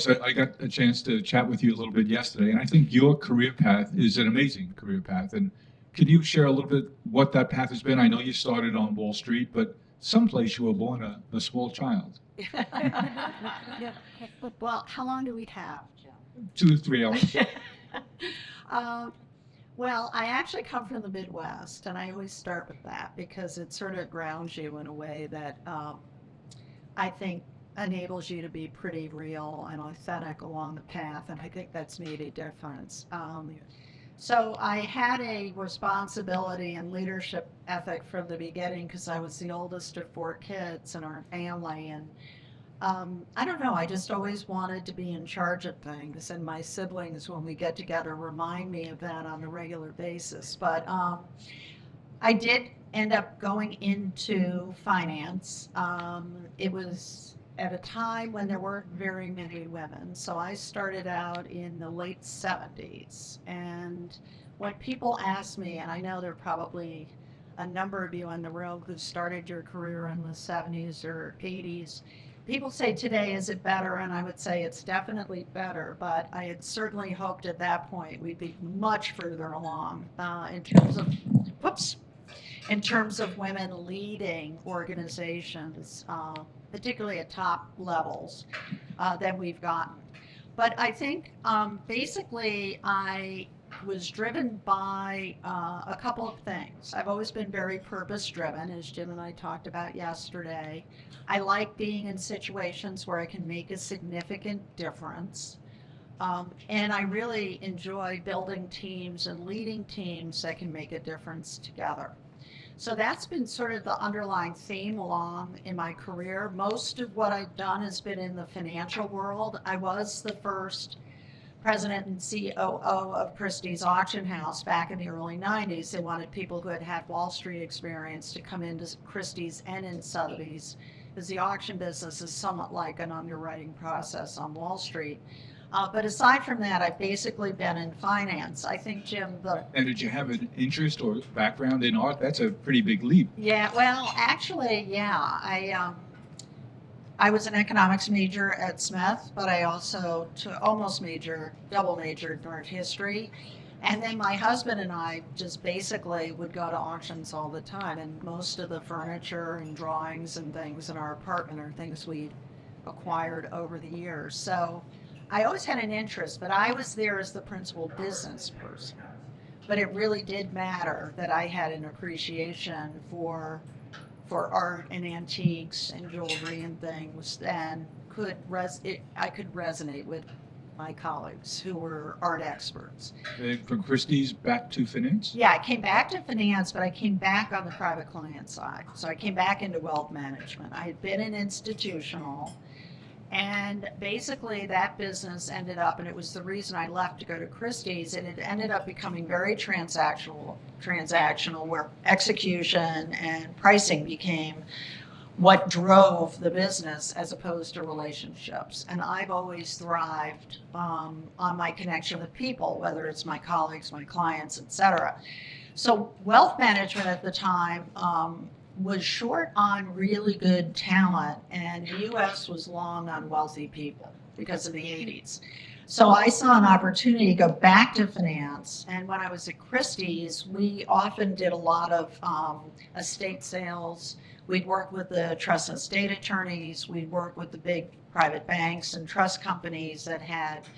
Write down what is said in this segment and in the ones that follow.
Doris, I got a chance to chat with you a little bit yesterday, and I think your career path is an amazing career path. And can you share a little bit what that path has been? I know you started on Wall Street, but someplace you were born a small child. Yeah. Well, how long do we have, Jim? 2 to 3 hours. Um, well, I actually come from the Midwest, and I always start with that because it sort of grounds you in a way that I think enables you to be pretty real and authentic along the path, and I think that's made a difference. So I had a responsibility and leadership ethic from the beginning because I was the oldest of 4 kids in our family, and I don't know, I just always wanted to be in charge of things, and my siblings, when we get together, remind me of that on a regular basis. But I did end up going into finance. It was at a time when there weren't very many women. So I started out in the late 70s. And when people ask me, and I know there are probably a number of you in the room who started your career in the 70s or 80s, people say today, is it better? And I would say it's definitely better, but I had certainly hoped at that point we'd be much further along in terms of women leading organizations, particularly at top levels, than we've gotten. But I think basically I was driven by a couple of things. I've always been very purpose driven, as Jim and I talked about yesterday. I like being in situations where I can make a significant difference. And I really enjoy building teams and leading teams that can make a difference together. So that's been sort of the underlying theme along in my career. Most of what I've done has been in the financial world. I was the first president and COO of Christie's Auction House back in the early 90s. They wanted people who had had Wall Street experience to come into Christie's and in Sotheby's, because the auction business is somewhat like an underwriting process on Wall Street. But aside from that, I've basically been in finance. I think, Jim, And did you have an interest or background in art? That's a pretty big leap. Yeah, well, actually, yeah. I was an economics major at Smith, but I also double majored in art history. And then my husband and I just basically would go to auctions all the time. And most of the furniture and drawings and things in our apartment are things we acquired over the years. So I always had an interest, but I was there as the principal business person. But it really did matter that I had an appreciation for art and antiques and jewelry and things, and I could resonate with my colleagues who were art experts. From Christie's back to finance? Yeah, I came back to finance, but I came back on the private client side. So I came back into wealth management. I had been in institutional. And basically that business ended up, and it was the reason I left to go to Christie's, and it ended up becoming very transactional where execution and pricing became what drove the business as opposed to relationships. And I've always thrived on my connection with people, whether it's my colleagues, my clients, et cetera. So wealth management at the time was short on really good talent, and the U.S. was long on wealthy people because of the 80s. So I saw an opportunity to go back to finance, and when I was at Christie's, we often did a lot of estate sales. We'd work with the trust and estate attorneys, we'd work with the big private banks and trust companies that had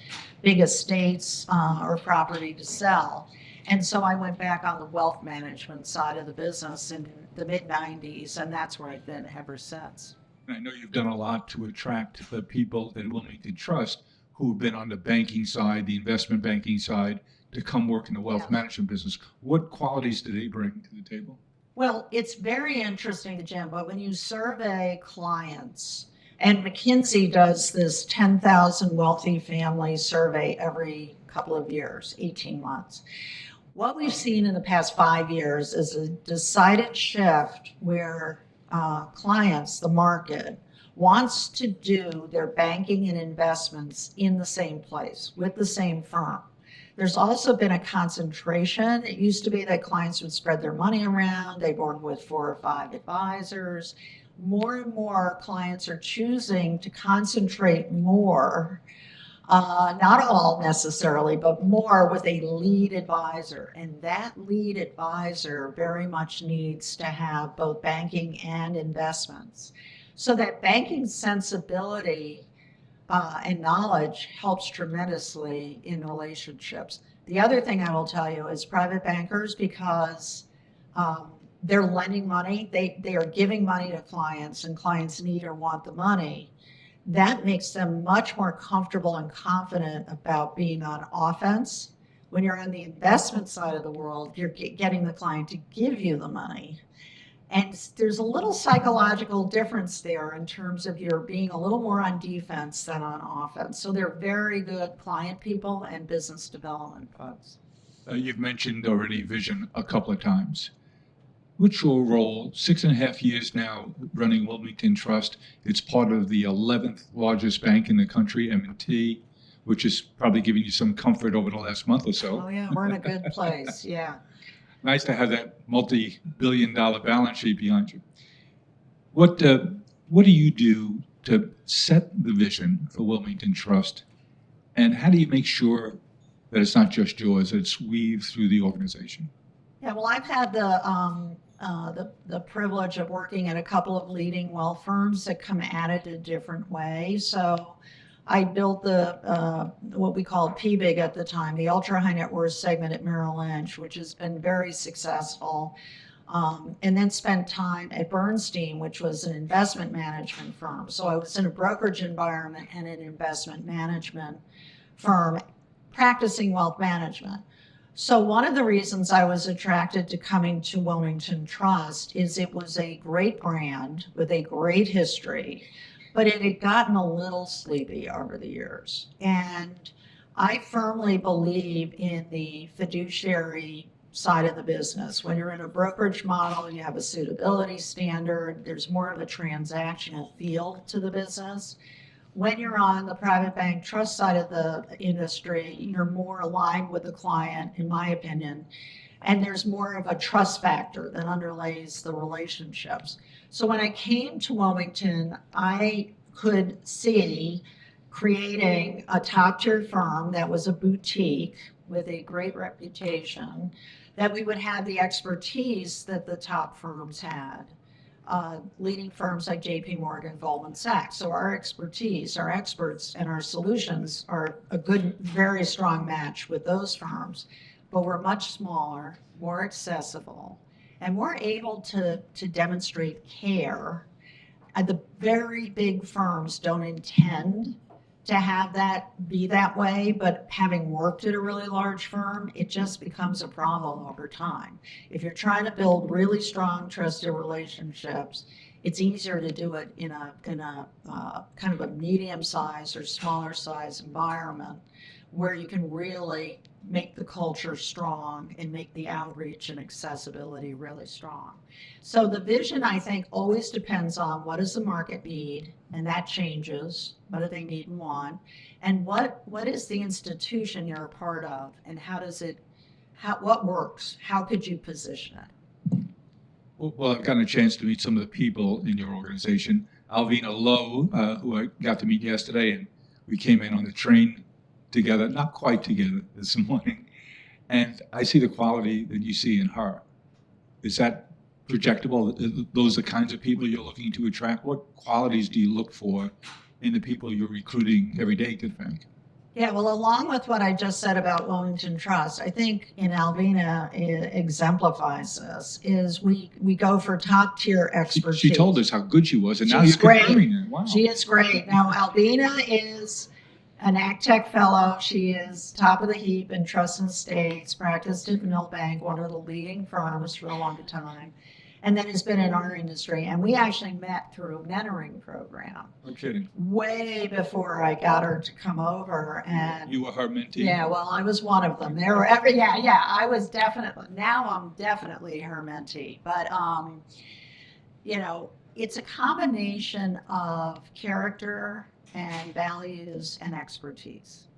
big estates or property to sell. And so I went back on the wealth management side of the business in the mid-90s, and that's where I've been ever since. I know you've done a lot to attract the people at Wilmington Trust who have been on the banking side, the investment banking side, to come work in the wealth management business. What qualities do they bring to the table? Well, it's very interesting, Jim, but when you survey clients, and McKinsey does this 10,000 wealthy families survey every couple of years, 18 months. What we've seen in the past 5 years is a decided shift where clients, the market, wants to do their banking and investments in the same place with the same firm. There's also been a concentration. It used to be that clients would spread their money around. They work with 4 or 5 advisors. More and more clients are choosing to concentrate more Not all necessarily, but more with a lead advisor. And that lead advisor very much needs to have both banking and investments. So that banking sensibility and knowledge helps tremendously in relationships. The other thing I will tell you is private bankers, because they're lending money, they are giving money to clients, and clients need or want the money. That makes them much more comfortable and confident about being on offense. When you're on the investment side of the world, you're getting the client to give you the money. And there's a little psychological difference there in terms of you're being a little more on defense than on offense. So they're very good client people and business development folks. You've mentioned already vision a couple of times. What's your role? 6.5 years now running Wilmington Trust. It's part of the 11th largest bank in the country, M&T, which is probably giving you some comfort over the last month or so. Oh yeah, we're in a good place, yeah. Nice to have that multi-billion-dollar balance sheet behind you. What do you do to set the vision for Wilmington Trust, and how do you make sure that it's not just yours, that it's weaved through the organization? Yeah, well, I've had the privilege of working at a couple of leading wealth firms that come at it a different way. So I built the what we called PBIG at the time, the ultra high net worth segment at Merrill Lynch, which has been very successful. And then spent time at Bernstein, which was an investment management firm. So I was in a brokerage environment and an investment management firm practicing wealth management. So one of the reasons I was attracted to coming to Wilmington Trust is it was a great brand with a great history, but it had gotten a little sleepy over the years. And I firmly believe in the fiduciary side of the business. When you're in a brokerage model, you have a suitability standard, there's more of a transactional feel to the business. When you're on the private bank trust side of the industry, you're more aligned with the client, in my opinion, and there's more of a trust factor that underlays the relationships. So when I came to Wilmington, I could see creating a top-tier firm that was a boutique with a great reputation, that we would have the expertise that the top firms had. Leading firms like JP Morgan, Goldman Sachs. So our expertise, our experts, and our solutions are a good, very strong match with those firms. But we're much smaller, more accessible, and we're able to demonstrate care. The very big firms don't intend to have that be that way, but having worked at a really large firm, it just becomes a problem over time. If you're trying to build really strong, trusted relationships, it's easier to do it in a kind of a medium size or smaller size environment where you can really make the culture strong and make the outreach and accessibility really strong. So the vision, I think, always depends on what does the market need, and that changes. What do they need and want? And what is the institution you're a part of, and what works? How could you position it? Well, I've gotten a chance to meet some of the people in your organization. Alvina Lowe, who I got to meet yesterday, and we came in on the train together, not quite together this morning, and I see the quality that you see in her. Is that projectable? Those are the kinds of people you're looking to attract? What qualities do you look for in the people you're recruiting every day to the bank? Yeah, well, along with what I just said about Wilmington Trust, I think in Alvina it exemplifies this, is we go for top tier expertise. She told us how good she was, and now She's you're confirming it. Wow. She is great. Now, Alvina is an AgTech fellow. She is top of the heap in trust and estates, practiced at Milbank, one of the leading firms for a long time, and then has been in our industry. And we actually met through a mentoring program. No kidding. Way before I got her to come over. And you were her mentee? Yeah, well, I was one of them. There were I was definitely, now I'm definitely her mentee. But, it's a combination of character and values and expertise.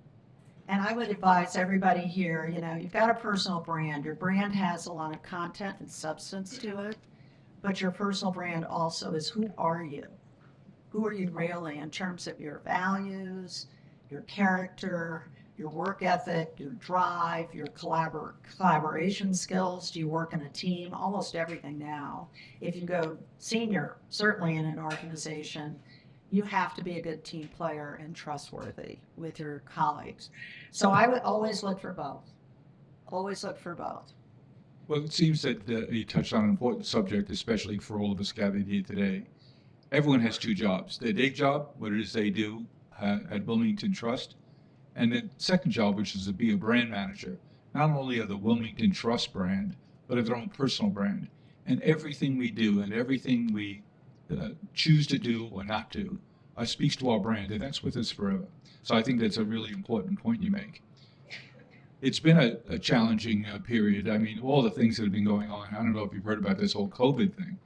And I would advise everybody here, you've got a personal brand. Your brand has a lot of content and substance to it, but your personal brand also is, who are you? Who are you really in terms of your values, your character, your work ethic, your drive, your collaboration skills. Do you work in a team? Almost everything now. If you go senior, certainly in an organization, you have to be a good team player and trustworthy with your colleagues. So I would always look for both. Always look for both. Well, it seems that you touched on an important subject, especially for all of us gathered here today. Everyone has two jobs: their day job, what it is they do at Wilmington Trust, and the second job, which is to be a brand manager, not only of the Wilmington Trust brand, but of their own personal brand. And everything we do and everything we choose to do or not do speaks to our brand, and that's with us forever. So I think that's a really important point you make. It's been a challenging period. I mean, all the things that have been going on. I don't know if you've heard about this whole COVID thing.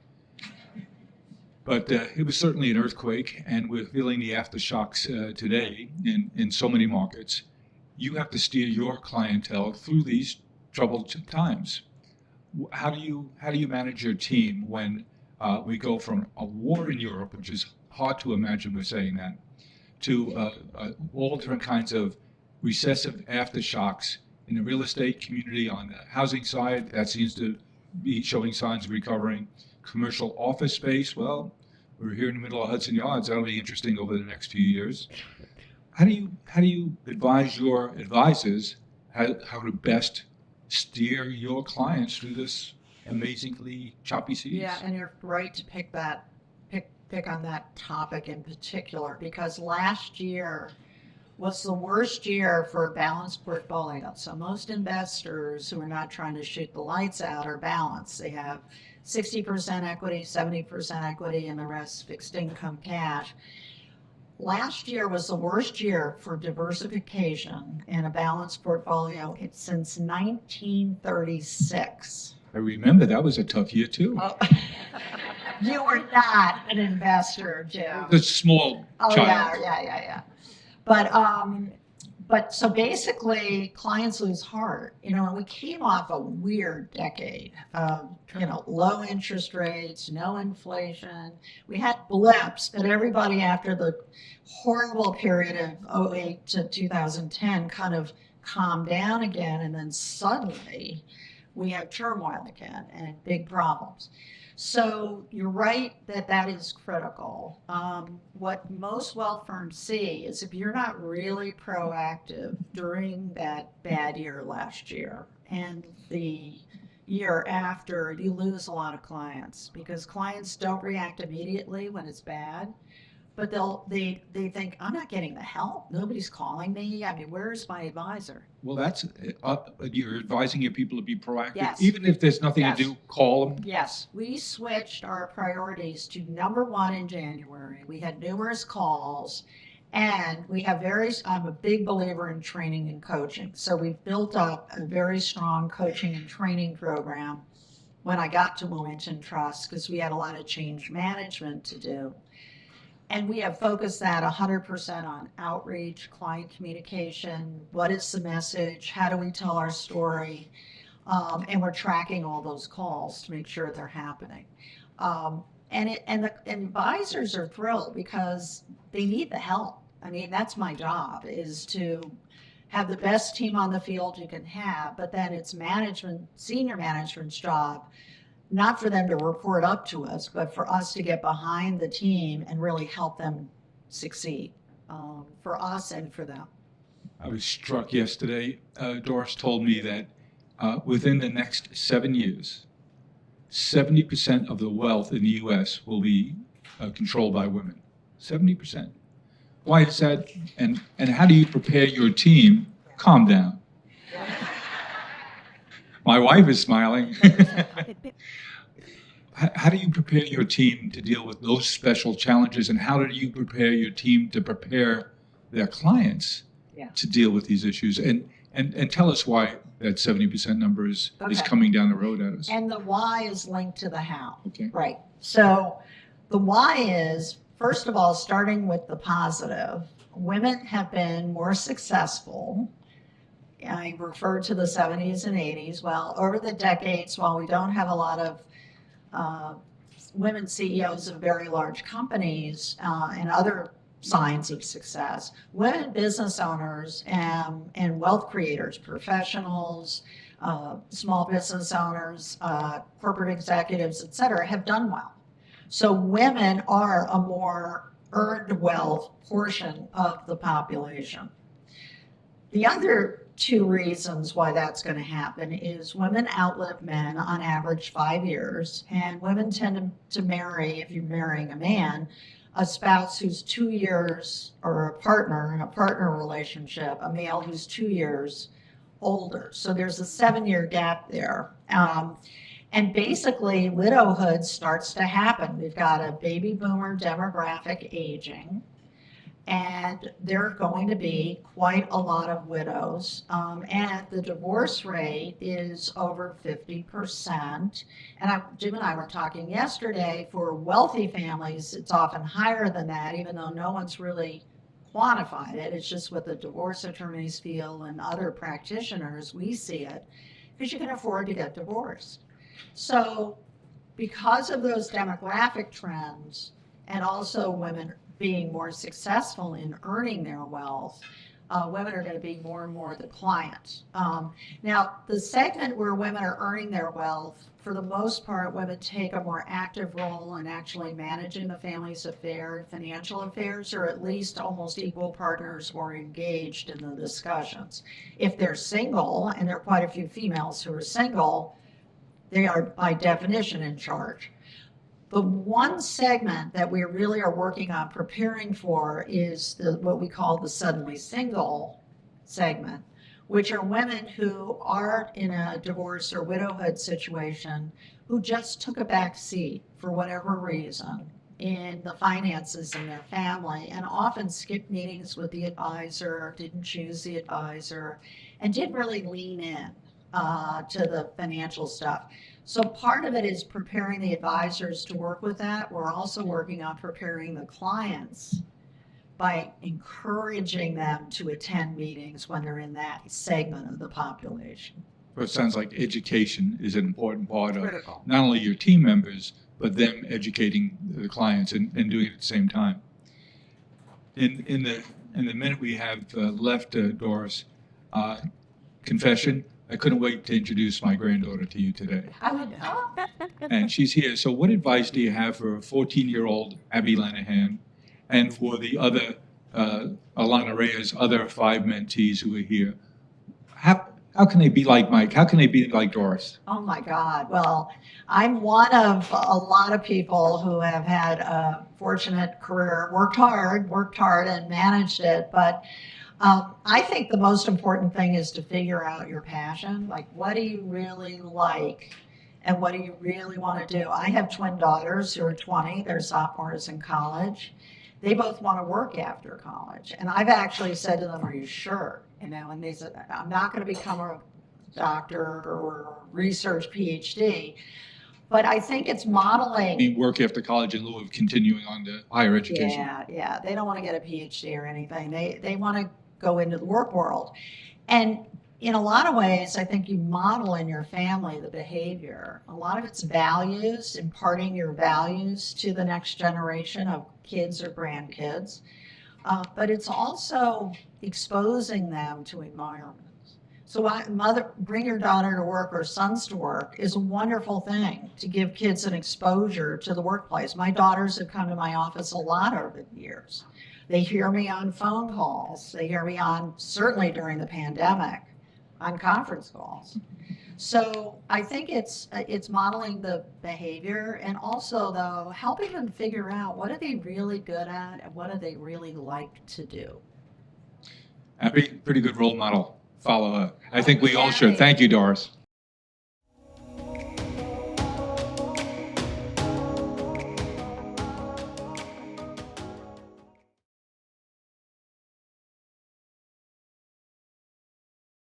But it was certainly an earthquake, and we're feeling the aftershocks today in so many markets. You have to steer your clientele through these troubled times. How do you manage your team when we go from a war in Europe, which is hard to imagine we're saying that, to all different kinds of recessive aftershocks in the real estate community, on the housing side, that seems to be showing signs of recovering. Commercial office space, well, we're here in the middle of Hudson Yards. That'll be interesting over the next few years. How do you advise your advisors how to best steer your clients through this amazingly choppy seas? Yeah, and you're right to pick on that topic in particular, because last year was the worst year for a balanced portfolio. So most investors who are not trying to shoot the lights out are balanced. They have 60% equity, 70% equity, and the rest fixed income cash. Last year was the worst year for diversification in a balanced portfolio since 1936. I remember that was a tough year too. Oh. You were not an investor, Jim. The small child. Yeah. But so basically, clients lose heart. We came off a weird decade of, low interest rates, no inflation. We had blips, but everybody after the horrible period of 2008 to 2010 kind of calmed down again. And then suddenly we have turmoil again and big problems. So you're right that is critical. What most wealth firms see is if you're not really proactive during that bad year last year and the year after, you lose a lot of clients, because clients don't react immediately when it's bad, but they think, I'm not getting the help. Nobody's calling me. I mean, where's my advisor? Well, that's you're advising your people to be proactive. Yes. Even if there's nothing Yes. to do, call them. Yes, we switched our priorities to number one in January. We had numerous calls, and I'm a big believer in training and coaching. So we've built up a very strong coaching and training program when I got to Wilmington Trust, because we had a lot of change management to do. And we have focused that 100% on outreach, client communication, what is the message, how do we tell our story, and we're tracking all those calls to make sure they're happening. And the advisors are thrilled because they need the help. I mean, that's my job, is to have the best team on the field you can have, but then it's senior management's job, not for them to report up to us, but for us to get behind the team and really help them succeed, for us and for them. I was struck yesterday. Doris told me that within the next 7 years, 70% of the wealth in the U.S. will be controlled by women. 70%. Why is that? And how do you prepare your team? Calm down. My wife is smiling. How do you prepare your team to deal with those special challenges, and how do you prepare your team to prepare their clients to deal with these issues? And tell us why that 70% number is coming down the road at us. And the why is linked to the how. Okay. Right. So the why is, first of all, starting with the positive. Women have been more successful. I referred to the 70s and 80s. Well, over the decades, while we don't have a lot of women CEOs of very large companies and other signs of success. Women business owners and wealth creators, professionals, small business owners, corporate executives, et cetera, have done well. So women are a more earned wealth portion of the population. The other two reasons why that's going to happen is women outlive men on average 5 years, and women tend to marry, if you're marrying a man, a spouse who's 2 years, or a partner in a partner relationship, a male who's 2 years older. So there's a 7-year gap there. And basically, widowhood starts to happen. We've got a baby boomer demographic aging, and there are going to be quite a lot of widows. And the divorce rate is over 50%. And Jim and I were talking yesterday, for wealthy families, it's often higher than that, even though no one's really quantified it. It's just what the divorce attorneys feel and other practitioners, we see it, because you can afford to get divorced. So because of those demographic trends, and also women being more successful in earning their wealth, women are going to be more and more the client. Now, the segment where women are earning their wealth, for the most part, women take a more active role in actually managing the family's financial affairs, or at least almost equal partners or engaged in the discussions. If they're single, and there are quite a few females who are single, they are by definition in charge. The one segment that we really are working on preparing for is what we call the suddenly single segment, which are women who are in a divorce or widowhood situation, who just took a back seat for whatever reason in the finances in their family, and often skipped meetings with the advisor, didn't choose the advisor, and didn't really lean in to the financial stuff. So part of it is preparing the advisors to work with that. We're also working on preparing the clients by encouraging them to attend meetings when they're in that segment of the population. Well, it sounds like education is an important part of Critical. not only your team members, but them educating the clients and doing it at the same time. In the minute we have left, Doris, confession, I couldn't wait to introduce my granddaughter to you today. And she's here. So what advice do you have for 14-year-old Abby Lanahan, and for the other, Alana Reyes, other 5 mentees who are here? How can they be like Mike? How can they be like Doris? Oh my God. Well, I'm one of a lot of people who have had a fortunate career, worked hard and managed it. But I think the most important thing is to figure out your passion. Like, what do you really like? And what do you really want to do? I have twin daughters who are 20. They're sophomores in college. They both want to work after college. And I've actually said to them, are you sure? And they said, I'm not going to become a doctor or research PhD. But I think it's modeling. I mean, work after college in lieu of continuing on to higher education. Yeah. They don't want to get a PhD or anything. They want to go into the work world. And in a lot of ways, I think you model in your family the behavior. A lot of it's values, imparting your values to the next generation of kids or grandkids. But it's also exposing them to environments. So bring your daughter to work or sons to work is a wonderful thing to give kids an exposure to the workplace. My daughters have come to my office a lot over the years. They hear me on phone calls. They hear me certainly during the pandemic, on conference calls. So I think it's modeling the behavior, and also, though, helping them figure out what are they really good at and what do they really like to do. Abby, pretty good role model. Follow her. I think we all should. Thank you, Doris.